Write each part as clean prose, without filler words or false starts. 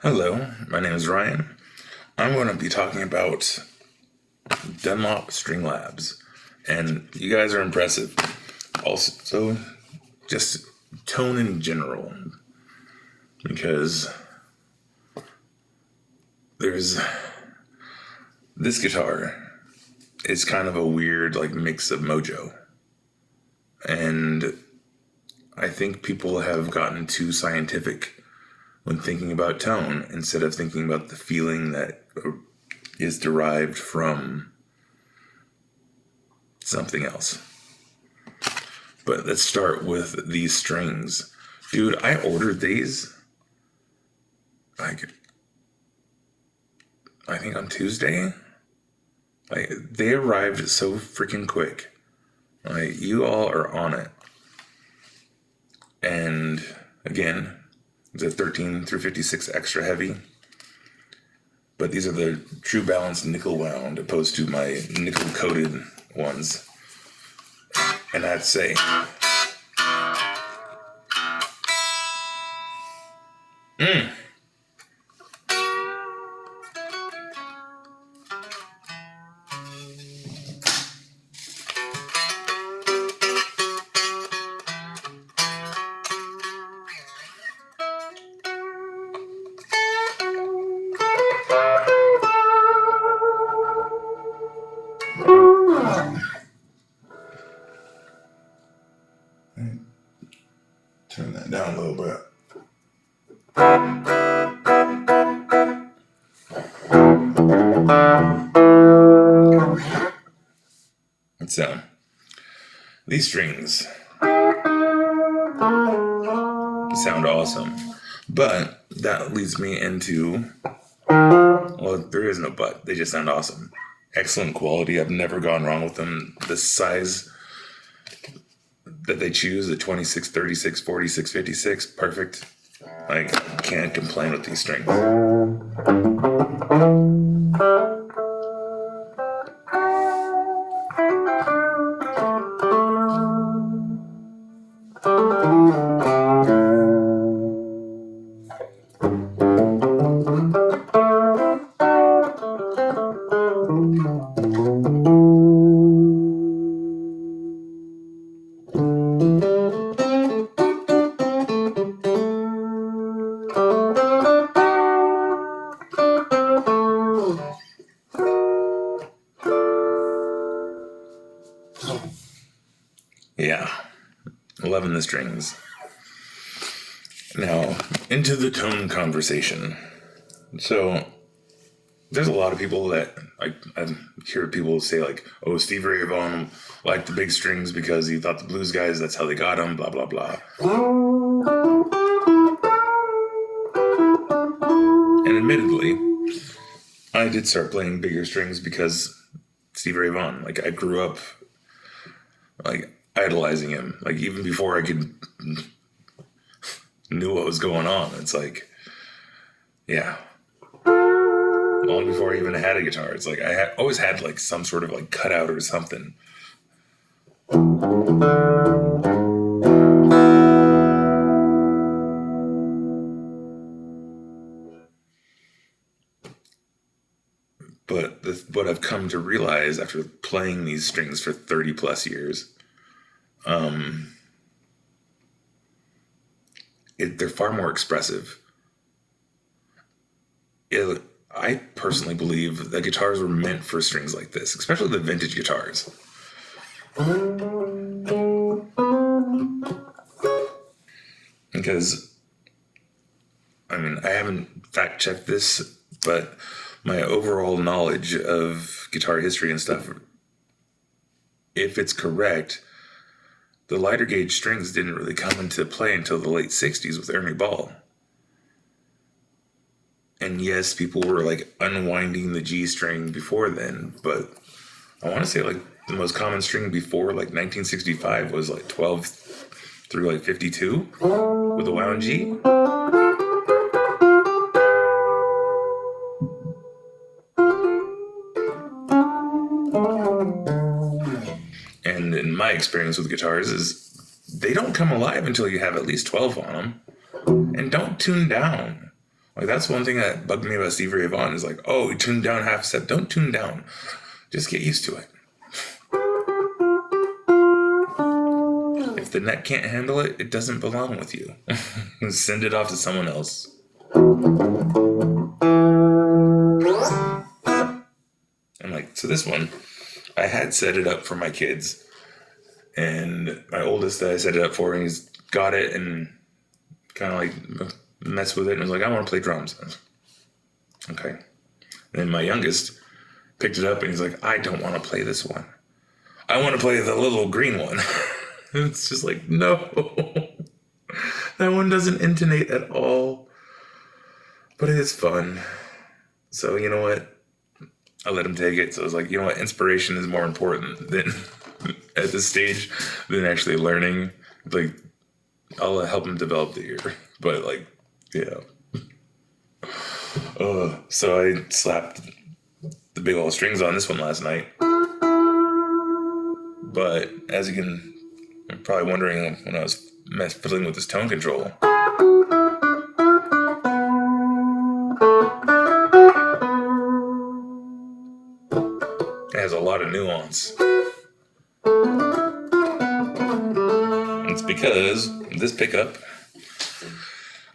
Hello, my name is Ryan. I'm going to be talking about Dunlop String Labs, and you guys are impressive. Also, just tone in general, because there's this guitar is kind of a weird mix of mojo, and I think people have gotten too scientific when thinking about tone instead of thinking about the feeling that is derived from something else. But let's start with these strings. Dude, I ordered these I think on Tuesday. They arrived so freaking quick. You all are on it. And again, it's a 13 through 56 extra heavy. But these are the True Balance nickel wound opposed to my nickel coated ones. And I'd say, turn that down a little bit. So, these strings sound awesome. But that leads me into, well, there is no but. They just sound awesome. Excellent quality. I've never gone wrong with them. The size that they choose, the 26, 36, 46, 56, perfect. I can't complain with these strings. Yeah, loving the strings. Now, into the tone conversation. So, there's a lot of people that I hear people say oh, Stevie Ray Vaughan liked the big strings because he thought the blues guys, that's how they got them, blah, blah, blah. And admittedly, I did start playing bigger strings because Stevie Ray Vaughan. I grew up idolizing him. Even before I knew what was going on. It's yeah. Long before I even had a guitar. It's I always had some sort of cutout or something. But what I've come to realize after playing these strings for 30 plus years, they're far more expressive. I personally believe that guitars were meant for strings like this, especially the vintage guitars. Because, I haven't fact checked this, but my overall knowledge of guitar history and stuff, if it's correct, the lighter gauge strings didn't really come into play until the late 60s with Ernie Ball. And yes, people were unwinding the G string before then, but I want to say the most common string before 1965 was 12 through 52 with a wound G. And in my experience with guitars is they don't come alive until you have at least 12 on them. And don't tune down. Like, that's one thing that bugged me about Stevie Ray Vaughan is like, oh, you tune down half a step. Don't tune down. Just get used to it. If the neck can't handle it, it doesn't belong with you. Send it off to someone else. I'm like, so this one, I had set it up for my kids. And my oldest that I set it up for, and he's got it and kind of like messed with it and was like, I want to play drums. Okay. And then my youngest picked it up and he's like, I don't want to play this one. I want to play the little green one. And it's just like, no. That one doesn't intonate at all. But it is fun. So you know what? I let him take it. So I was like, you know what? Inspiration is more important than at this stage than actually learning. Like, I'll help him develop the ear. But like, yeah. So I slapped the big old strings on this one last night. But as you can, I'm probably wondering when I was fiddling with this tone control. It has a lot of nuance. It's because this pickup,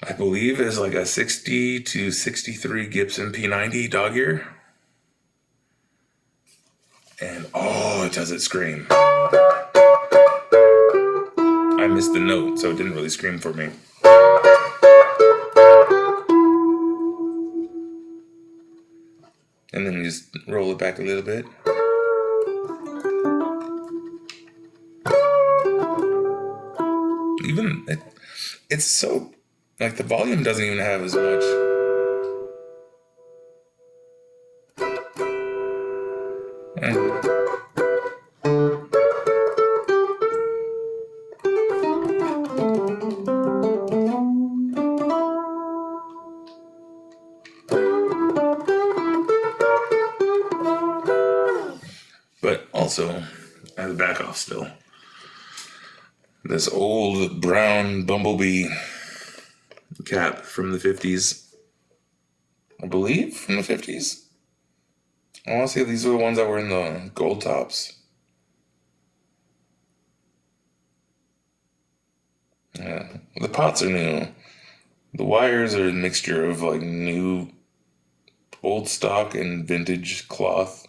I believe, is like a 60 to 63 Gibson P90 dog ear. And oh, it does it scream. I missed the note, so it didn't really scream for me. And then you just roll it back a little bit. Even, it's so, like, the volume doesn't even have as much. But also, I have the back off still. This old brown bumblebee cap from the 50s. I believe from the 50s. I want to say these are the ones that were in the gold tops. Yeah, the pots are new. The wires are a mixture of like new, old stock and vintage cloth.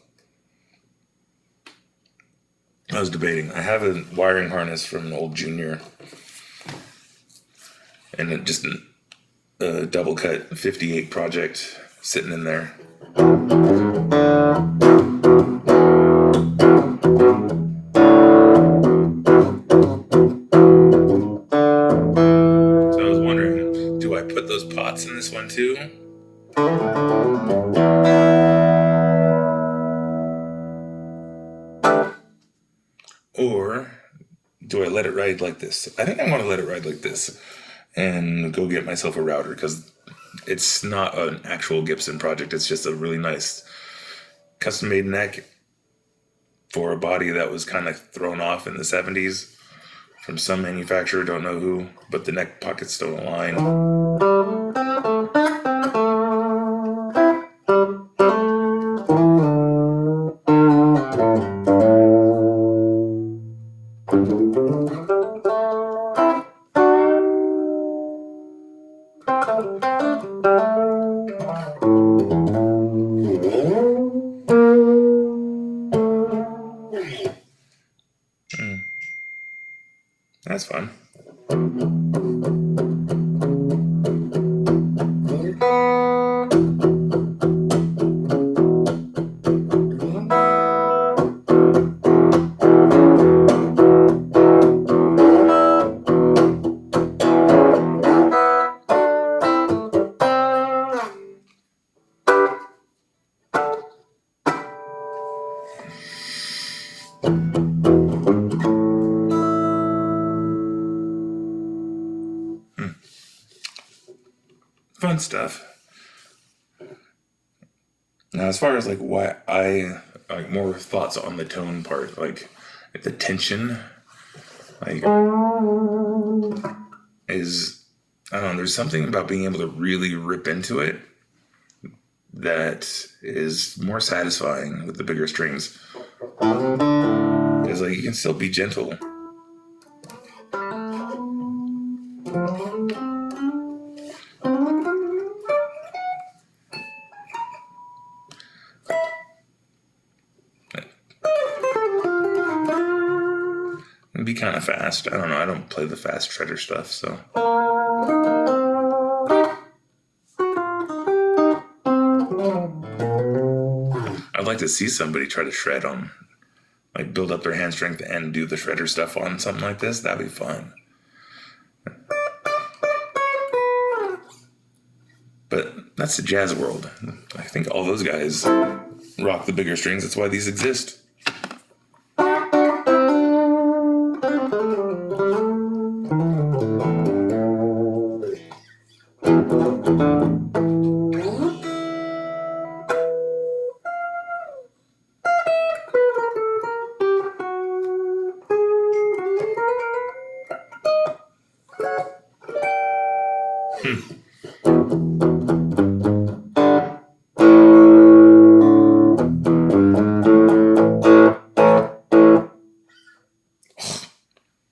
I was debating. I have a wiring harness from an old Junior. And just a double cut 58 project sitting in there. So I was wondering, do I put those pots in this one too? Or do I let it ride like this? I think I want to let it ride like this and go get myself a router, because it's not an actual Gibson project. It's just a really nice custom-made neck for a body that was kind of thrown off in the 70s from some manufacturer, don't know who, but the neck pockets don't align. That's fun. Fun stuff. Now, as far as like why I like more thoughts on the tone part, like the tension, like is I don't know, there's something about being able to really rip into it that is more satisfying with the bigger strings. Because like you can still be gentle. It'd be kind of fast. I don't know. I don't play the fast shredder stuff, so. I'd like to see somebody try to shred on, like build up their hand strength and do the shredder stuff on something like this. That'd be fun. But that's the jazz world. I think all those guys rock the bigger strings. That's why these exist.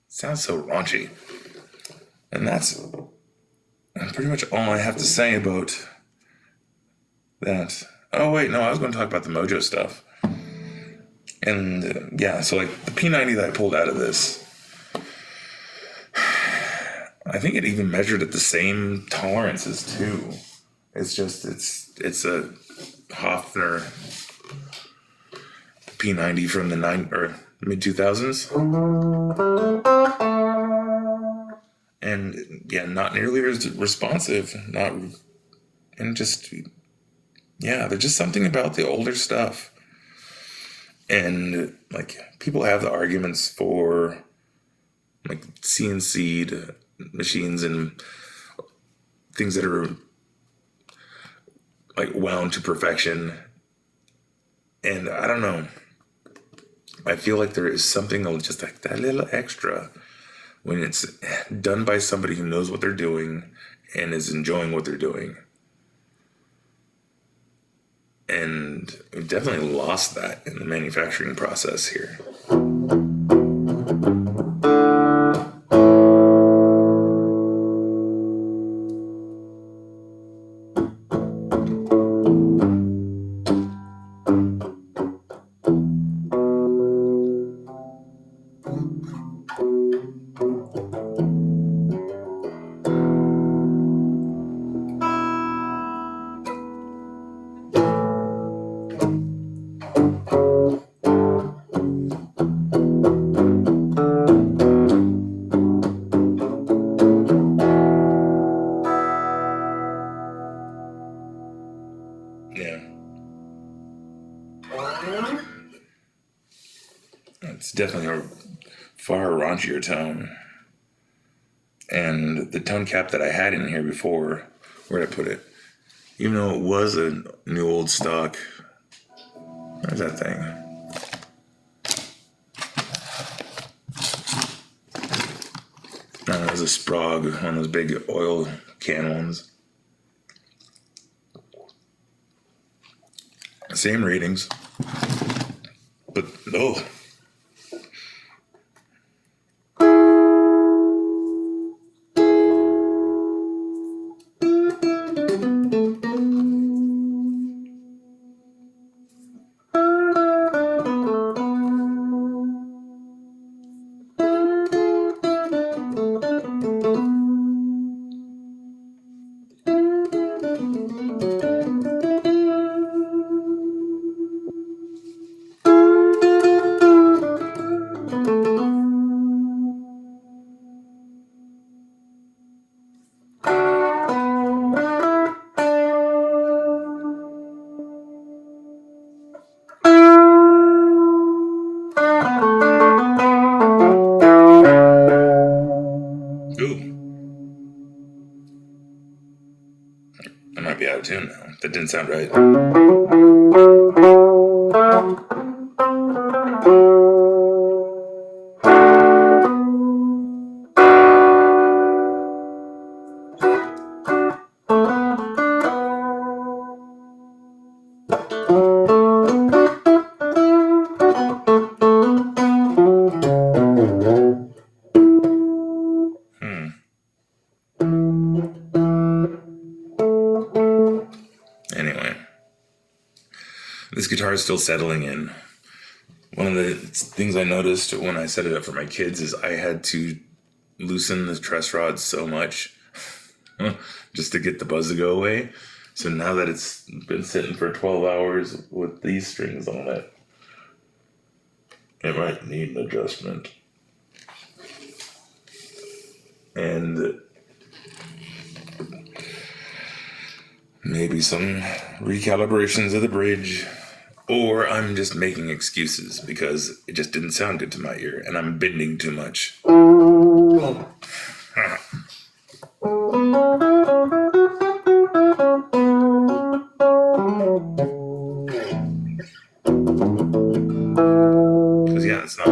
Sounds so raunchy. And that's pretty much all I have to say about that. Oh, wait, no, I was going to talk about the Mojo stuff. And yeah, so like the P90 that I pulled out of this, I think it even measured at the same tolerances too. It's just, it's a Hofner P90 from the mid 2000s. And yeah, not nearly as responsive. There's just something about the older stuff. And like people have the arguments for like CNC'd machines and things that are like wound to perfection. And I don't know. I feel like there is something just like that little extra when it's done by somebody who knows what they're doing and is enjoying what they're doing. And we've definitely lost that in the manufacturing process here. It's definitely a far raunchier tone. And the tone cap that I had in here before, where'd I put it? Even though it was a new old stock, where's that thing? No, it was a Sprague, one of those big oil can ones. Same ratings. But, oh. I might be out of tune now. That didn't sound right. Anyway, this guitar is still settling in. One of the things I noticed when I set it up for my kids is I had to loosen the truss rods so much just to get the buzz to go away. So now that it's been sitting for 12 hours with these strings on it, it might need an adjustment. And maybe some recalibrations of the bridge. Or I'm just making excuses because it just didn't sound good to my ear and I'm bending too much. Because, yeah, it's not.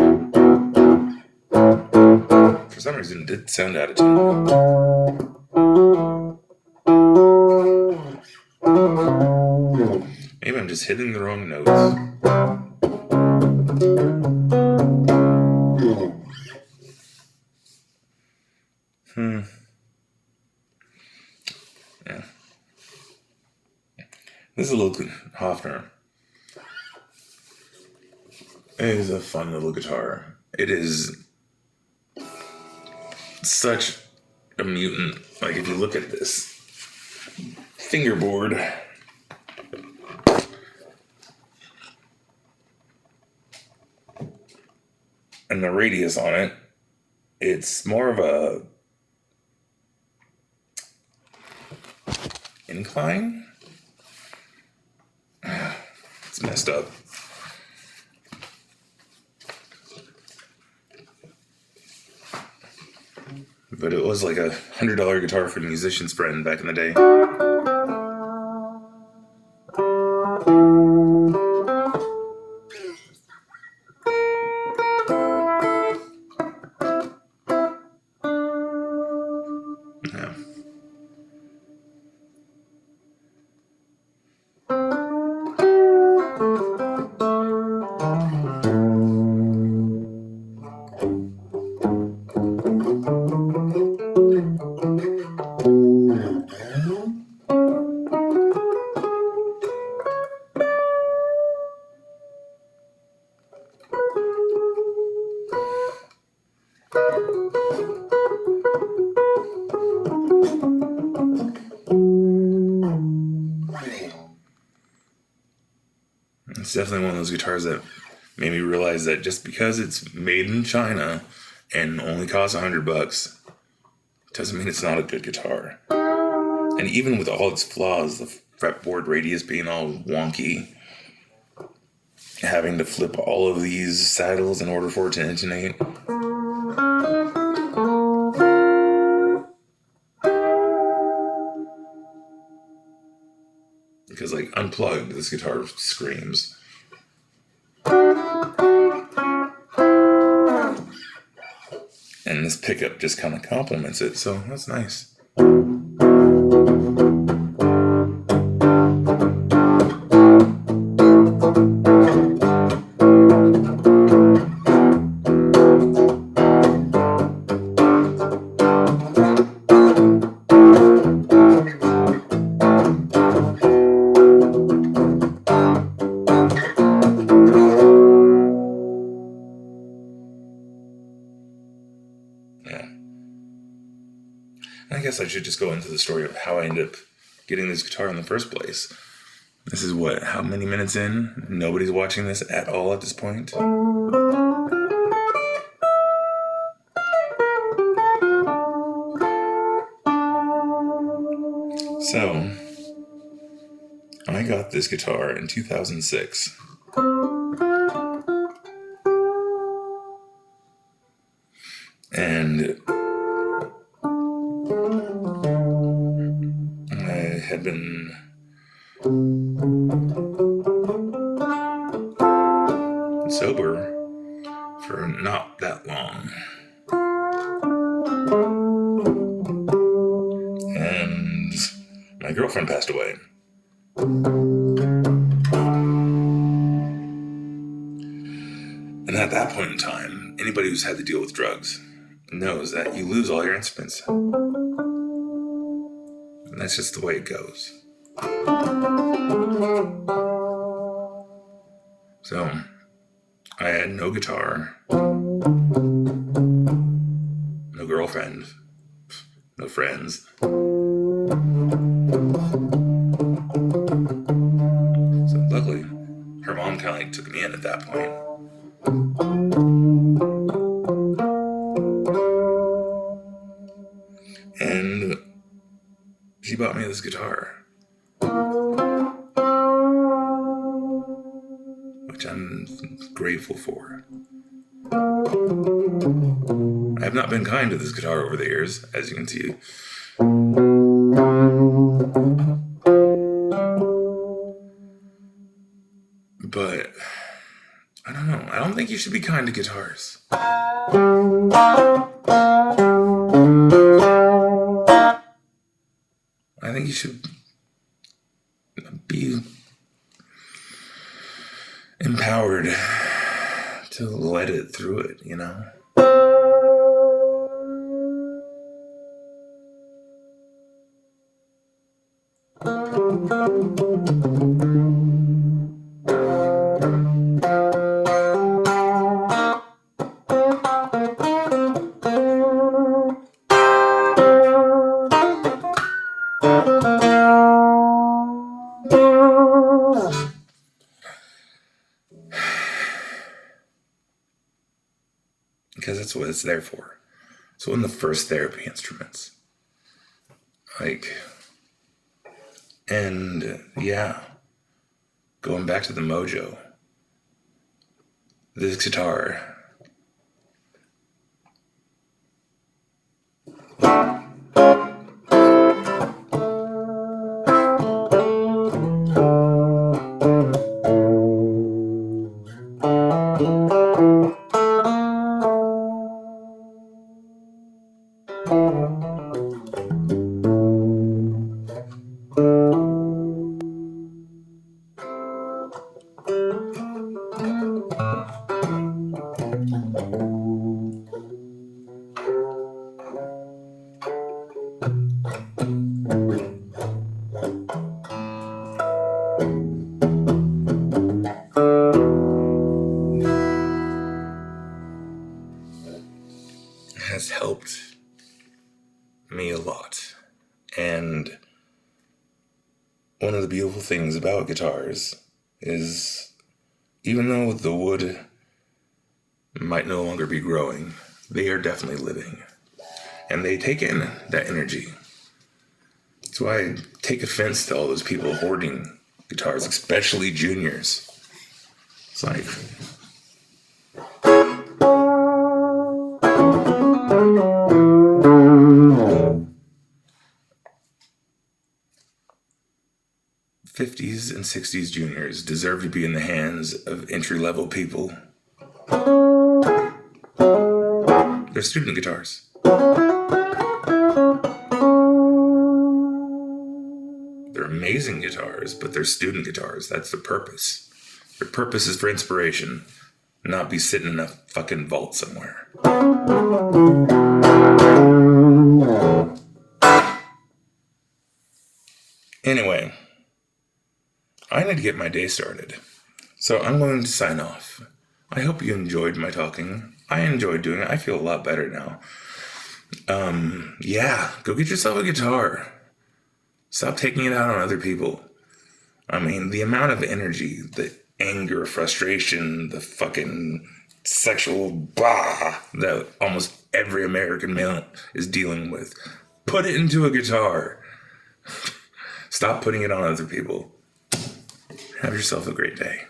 For some reason, it did sound out of tune. Maybe I'm just hitting the wrong notes. Yeah. This is a little Hofner. It is a fun little guitar. It is such a mutant. Like, if you look at this fingerboard, and the radius on it, it's more of a incline. It's messed up. But it was like a $100 guitar for the musician's friend back in the day. Yeah. It's definitely one of those guitars that made me realize that just because it's made in China and only costs $100 doesn't mean it's not a good guitar. And even with all its flaws, the fretboard radius being all wonky, having to flip all of these saddles in order for it to intonate. Because, like, unplugged, this guitar screams. And this pickup just kind of complements it, so that's nice. I guess I should just go into the story of how I ended up getting this guitar in the first place. This is what, how many minutes in? Nobody's watching this at all at this point. So, I got this guitar in 2006. And I had been sober for not that long. And my girlfriend passed away. And at that point in time, anybody who's had to deal with drugs knows that you lose all your instruments. And that's just the way it goes. So, I had no guitar, no girlfriend, no friends. So luckily, her mom kind of like took me in at that point. And she bought me this guitar, which I'm grateful for. I have not been kind to this guitar over the years, as you can see. But I don't know. I don't think you should be kind to guitars. I think you should be empowered to let it through it, you know? Because that's what it's there for. It's one of the first therapy instruments. And yeah, going back to the mojo, this guitar, has helped me a lot. And one of the beautiful things about guitars is, even though the wood might no longer be growing, they are definitely living. And they take in that energy. That's why I take offense to all those people hoarding guitars, especially juniors. It's like, '50s and '60s juniors deserve to be in the hands of entry-level people. They're student guitars. They're amazing guitars, but they're student guitars. That's the purpose. Their purpose is for inspiration, not be sitting in a fucking vault somewhere. Anyway, I need to get my day started, so I'm going to sign off. I hope you enjoyed my talking. I enjoyed doing it. I feel a lot better now. Yeah, go get yourself a guitar. Stop taking it out on other people. I mean, the amount of energy, the anger, frustration, the fucking sexual blah that almost every American male is dealing with. Put it into a guitar. Stop putting it on other people. Have yourself a great day.